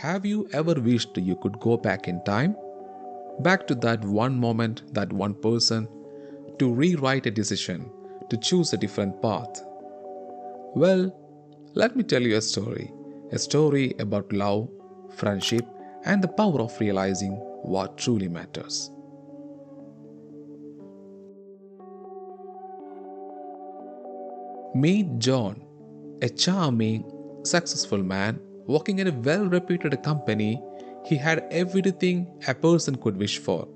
Have you ever wished you could go back in time? Back to that one moment, that one person, to rewrite a decision, to choose a different path? Well, let me tell you a story about love, friendship, and the power of realizing what truly matters. Meet John, a charming, successful man working in a well reputed company. He had everything a person could wish for: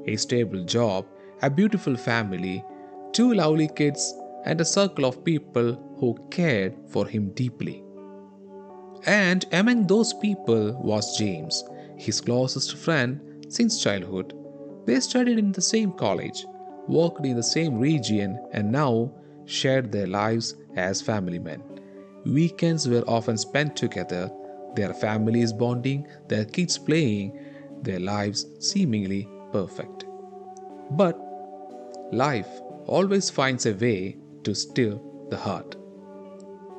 a stable job, a beautiful family, two lovely kids, and a circle of people who cared for him deeply. And among those people was James, his closest friend since childhood. They studied in the same college, worked in the same region, and now shared their lives as family men. Weekends were often spent together, their families bonding, their kids playing, their lives seemingly perfect. But life always finds a way to stir the heart.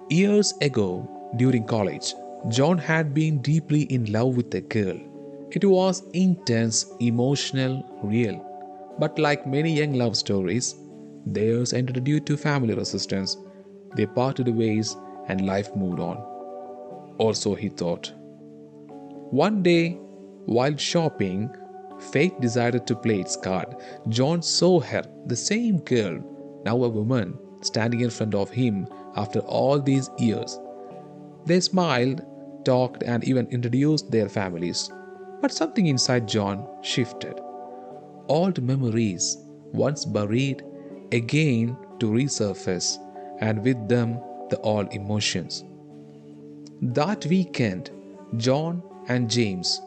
Years ago, during college, John had been deeply in love with a girl. It was intense, emotional, real. But like many young love stories, theirs ended due to family resistance. They parted ways and life moved on. Or so he thought. One day, while shopping, fate decided to play its card. John saw her, the same girl, now a woman, standing in front of him after all these years. They smiled, talked, and even introduced their families. But something inside John shifted. Old memories, once buried, again to resurface, and with them the old emotions. That weekend, John and James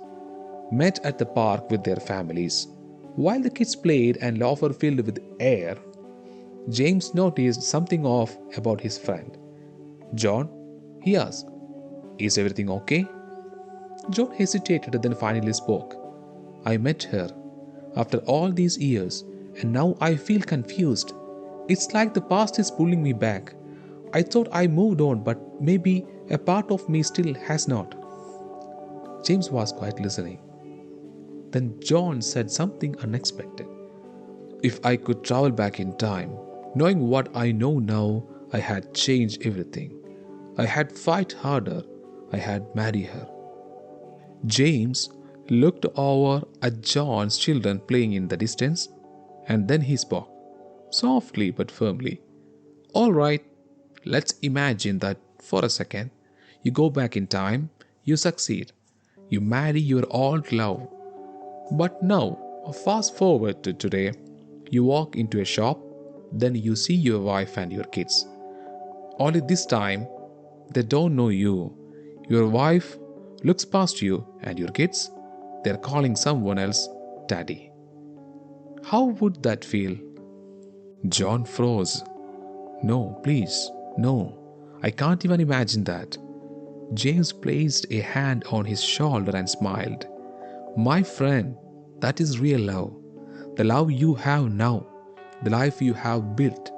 met at the park with their families. While the kids played and laughter filled with air, James noticed something off about his friend. "John," he asked, "is everything okay?" John hesitated, then finally spoke. "I met her after all these years, and now I feel confused. It's like the past is pulling me back. I thought I moved on, but maybe a part of me still has not." James was quite listening. Then John said something unexpected. "If I could travel back in time, knowing what I know now, I had changed everything. I had fight harder. I had married her." James looked over at John's children playing in the distance, and then he spoke, softly but firmly. "All right, let's imagine that for a second. You go back in time, you succeed, you marry your old love. But now, fast forward to today, you walk into a shop, then you see your wife and your kids. Only this time, they don't know you. Your wife looks past you, and your kids, they're calling someone else daddy. How would that feel?" John froze. "No, please, no. I can't even imagine that." James placed a hand on his shoulder and smiled. "My friend, that is real love. The love you have now, the life you have built,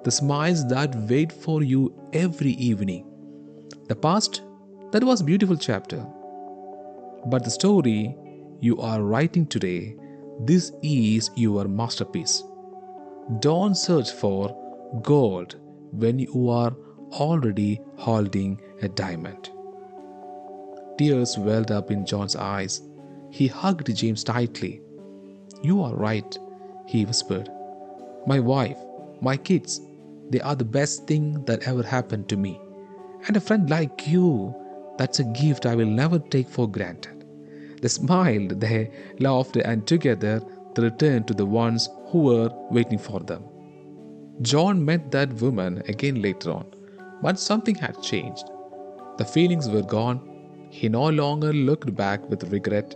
the smiles that wait for you every evening. The past, that was a beautiful chapter. But the story you are writing today, this is your masterpiece. Don't search for gold when you are already holding a diamond." Tears welled up in John's eyes. He hugged James tightly. "You are right," he whispered. "My wife, my kids, they are the best thing that ever happened to me. And a friend like you, that's a gift I will never take for granted." They smiled, they laughed, and together they returned to the ones who were waiting for them. John met that woman again later on, but something had changed. The feelings were gone. He no longer looked back with regret,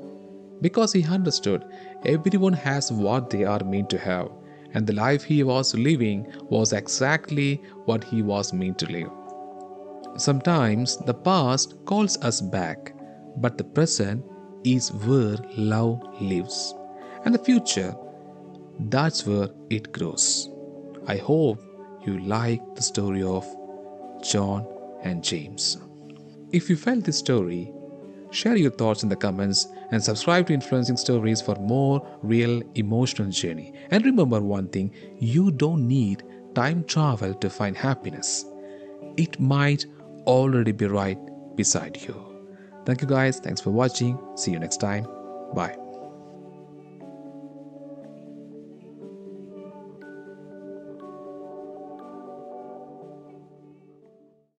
because he understood everyone has what they are meant to have, and the life he was living was exactly what he was meant to live. Sometimes the past calls us back, but the present is where love lives. And the future, that's where it grows. I hope you like the story of John and James. If you felt this story, Share your thoughts in the comments and subscribe to Influencing Stories for more real emotional journey. And remember one thing, you don't need time travel to find happiness. It might already be right beside you. Thank you guys. Thanks for watching. See you next time. Bye.